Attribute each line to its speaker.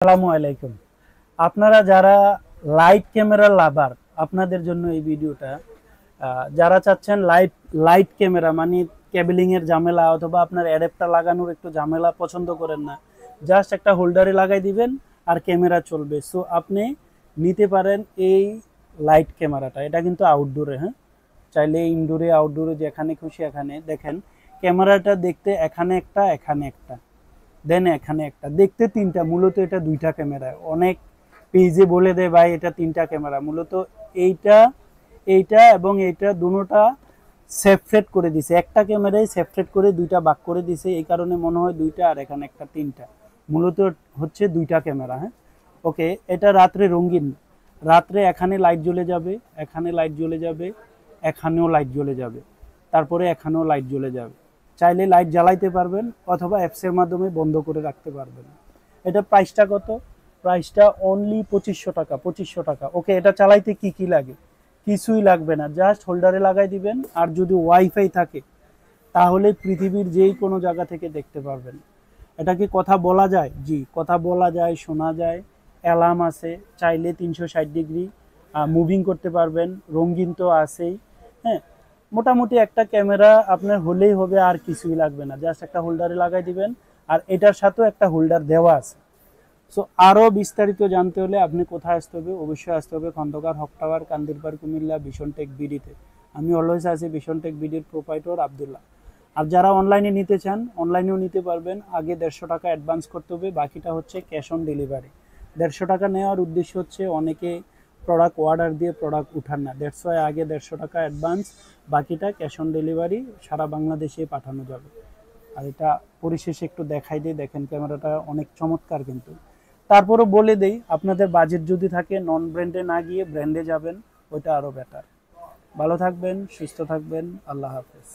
Speaker 1: আসসালামু আলাইকুম। আপনারা যারা লাইট ক্যামেরা লাভার, আপনাদের জন্য এই ভিডিওটা। যারা চাচ্ছেন লাইট লাইট ক্যামেরা মানে কেবলিং এর ঝামেলা অথবা আপনার অ্যাডাপ্টার লাগানোর একটু ঝামেলা পছন্দ করেন না, জাস্ট একটা হোল্ডারে লাগাই দিবেন আর ক্যামেরা চলবে। সো আপনি নিতে পারেন এই লাইট ক্যামেরাটা। এটা কিন্তু আউটডোরে, হ্যাঁ, চাইলে ইনডোরে আউটডোরে যেখানে খুশি এখানে দেখেন। ক্যামেরাটা দেখতে এখানে একটা এখানে একটা দেন এখানে একটা, দেখতে তিনটা, মূলত এটা দুইটা ক্যামেরা। অনেক পেজে বলে দেয় ভাই এটা তিনটা ক্যামেরা, মূলত এইটা এইটা এবং এইটা দুটোটা সেপারেট করে দিছে। একটা ক্যামেরায় সেপারেট করে দুইটা ভাগ করে দিছে, এই কারণে মনে হয় দুইটা আর এখানে একটা তিনটা, মূলত হচ্ছে দুইটা ক্যামেরা। হ্যাঁ, ওকে। এটা রাত্রে রঙিন, রাত্রে এখানে লাইট জ্বলে যাবে, এখানে লাইট জ্বলে যাবে, এখানেও লাইট জ্বলে যাবে, তারপরে এখানেও লাইট জ্বলে যাবে। চাইলে লাইট জ্বালাইতে পারবেন অথবা অ্যাপসের মাধ্যমে বন্ধ করে রাখতে পারবেন। এটা প্রাইসটা কত? প্রাইসটা অনলি 2500 টাকা। 2500 টাকা। ওকে, এটা চালাইতে কি কি লাগে? কিছুই লাগবে না, জাস্ট হোল্ডারে লাগাই দিবেন। আর যদি ওয়াইফাই থাকে তাহলে পৃথিবীর যেই কোনো জায়গা থেকে দেখতে পারবেন। এটা কি কথা বলা যায়? জি, কথা বলা যায়, শোনা যায়। অ্যালার্ম আছে, চাইলে 360 ডিগ্রি মুভিং করতে পারবেন। রঙিন তো আছেই। হ্যাঁ, মোটামুটি একটা ক্যামেরা আপনার হলেই হবে, আর কিছুই লাগবে না, জাস্ট একটা হোল্ডারে লাগাই দিবেন। আর এটার সাথেও একটা হোল্ডার দেওয়া আছে। সো আরও বিস্তারিত জানতে হলে আপনি কোথায় আসতে হবে? অবশ্যই আসতে হবে Khondokar Haque tower, Kandirpar, Cumilla, vision tech বিডিতে। আমি অলওয়েজ আছি ভিশন টেক বিডির প্রোপাইটর আবদুল্লাহ। আর যারা অনলাইনে নিতে চান অনলাইনেও নিতে পারবেন। আগে 150 টাকা অ্যাডভান্স করতে হবে, বাকিটা হচ্ছে ক্যাশ অন ডেলিভারি। 150 টাকা নেওয়ার উদ্দেশ্য হচ্ছে অনেকে প্রোডাক্ট অর্ডার দিয়ে প্রোডাক্ট উঠান না, দ্যাটস ওয়াই আগে 150 টাকা অ্যাডভান্স, বাকিটা ক্যাশ অন ডেলিভারি, সারা বাংলাদেশে পাঠানো যাবে। আর এটা পরিশেষে একটু দেখাই দিই, দেখেন ক্যামেরাটা অনেক চমৎকার। কিন্তু তারপরও বলে দেই, আপনাদের বাজেট যদি থাকে নন ব্র্যান্ডে না গিয়ে ব্র্যান্ডে যাবেন, ওইটা আরও বেটার। ভালো থাকবেন, সুস্থ থাকবেন, আল্লাহ হাফেজ।